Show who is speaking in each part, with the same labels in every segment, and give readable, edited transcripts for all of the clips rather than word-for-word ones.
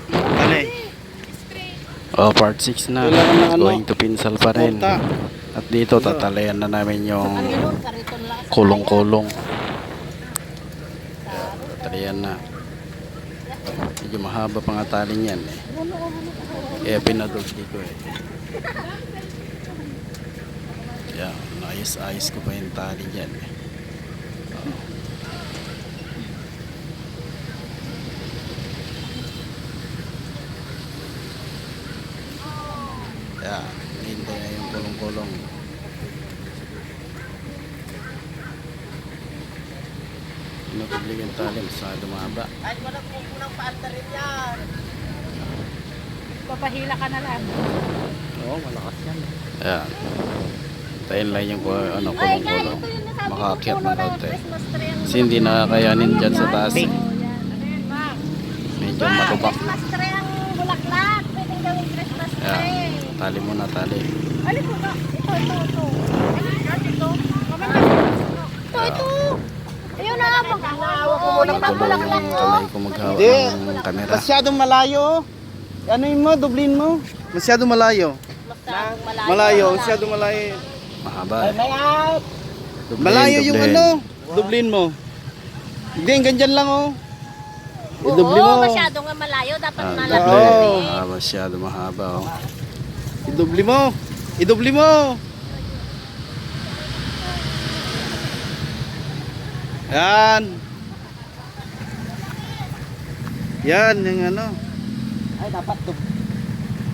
Speaker 1: Tali.
Speaker 2: Oh, part 6 na.
Speaker 1: Kailangan ng ano,
Speaker 2: Going to Pinsal pa rin.
Speaker 1: porta.
Speaker 2: At dito tatalayan na namin yung kulong-kulong. Tatalayan na. Medyo mahaba pa nga tali niyan eh. Kaya pinadog dito eh. Yan, ayos-ayos ko pa yung tali dyan eh. Yan, hintay na yung kulong-kulong. Natublig yung tali, masyado mahaba.
Speaker 3: Kahit walang kukunang paanda rin yan.
Speaker 4: Papahila ka na lang.
Speaker 1: Oo, malakas yan.
Speaker 2: Ayan. Tayin lang yung ano, kulong-kulong. Makaakyat ng kaunti. Kasi hindi nakakayanin dyan sa taas.
Speaker 4: Oh, yan. Ano yan, Mac?
Speaker 2: Medyo matubak.
Speaker 3: Christmas tree ang bulaklak. Pwedeng gawing Christmas
Speaker 2: Ayan.
Speaker 3: tree.
Speaker 2: Tali muna, tali.
Speaker 4: Alin po ba? Ito. Ito.
Speaker 3: Ito. Ayun na. Pagkahawa ko muna
Speaker 2: Kulong
Speaker 3: pagbulaklak
Speaker 2: yung
Speaker 3: ko.
Speaker 2: kamay ko maghawak
Speaker 1: Hindi.
Speaker 2: ng camera.
Speaker 1: Masyadong malayo. Ano yun mo? Dublin mo. Masyadong malayo. Malayo. Masyadong malayo.
Speaker 2: Mahaba eh. Dublin,
Speaker 1: Malayo yung
Speaker 2: dublin.
Speaker 1: ano. Dublin mo. Hindi, ganyan lang oh. Idubli
Speaker 3: Oo,
Speaker 1: mo.
Speaker 3: masyado nga malayo. Dapat
Speaker 2: Ah,
Speaker 3: malapit.
Speaker 2: dublin.
Speaker 1: Oo.
Speaker 2: Ah, masyado mahaba oh.
Speaker 1: Idubli mo. Idubli mo. Yan. Yan, yung ano.
Speaker 3: Ay, dapat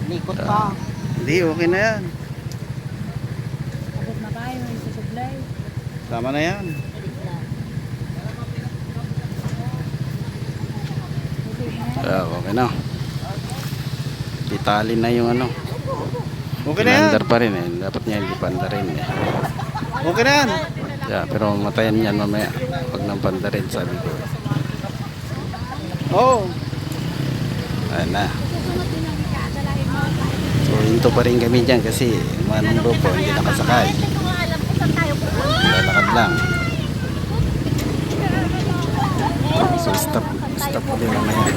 Speaker 3: likot pa.
Speaker 1: Hindi, okay na yan.
Speaker 4: Agad na tayo. May susublay.
Speaker 1: Tama na yan.
Speaker 2: Ah, okay na. Itali na yung ano.
Speaker 1: Okay na yan.
Speaker 2: Pinandar pa rin eh. Dapat niya hindi pandarin eh.
Speaker 1: Okay na yan.
Speaker 2: Yeah, pero matayan yan mamaya. Pag nang pandarin sabi ko.
Speaker 1: Oo.
Speaker 2: Ayan na. So hinto pa rin kami dyan kasi manong grupo hindi nakasakay.
Speaker 3: Hindi ko nga alam kung saan tayo pupunta.
Speaker 2: Lalakad lang. So stop ulit mamaya.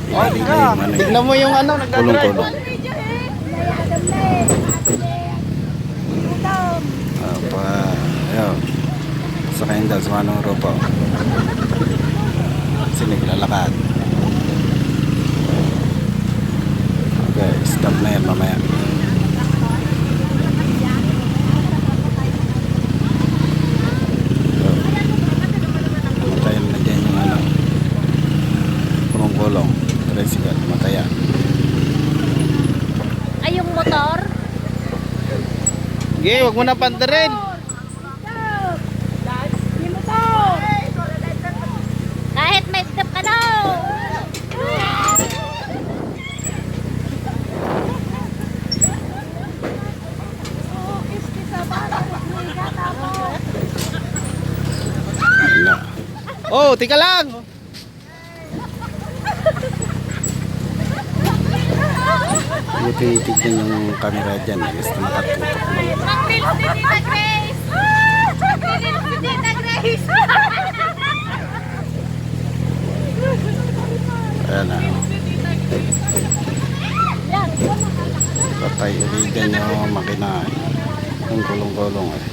Speaker 1: Oh, tignan mo yung ano, nagdadrive.
Speaker 2: Kulong-kulong. Ayaw. Sakayin daw sa manong grupo. Kasi naglalakad. Okay, stop na yan mamaya. Matayan na dyan yung ano. Kulong-kulong. Tricycle, matayan.
Speaker 3: Ay, yung motor.
Speaker 1: Okay, wag mo na pandarin.
Speaker 3: Kahit may step ka daw.
Speaker 2: Wala.
Speaker 1: Oh, tika lang.
Speaker 2: Hindi tinitignan yung camera dyan. Gusto nakatutok lang.
Speaker 3: Mag-reels ni Tita Grace. Mag-reels ni Tita Grace.
Speaker 2: Ayan na. Patay uligan yung makina. Yung kulong-kulong eh.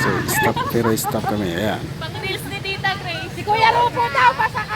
Speaker 2: So stop, pero stop kami. Ayan.
Speaker 3: Mag-reels ni Tita Grace.
Speaker 4: Si Kuya Rupo daw, pasakay.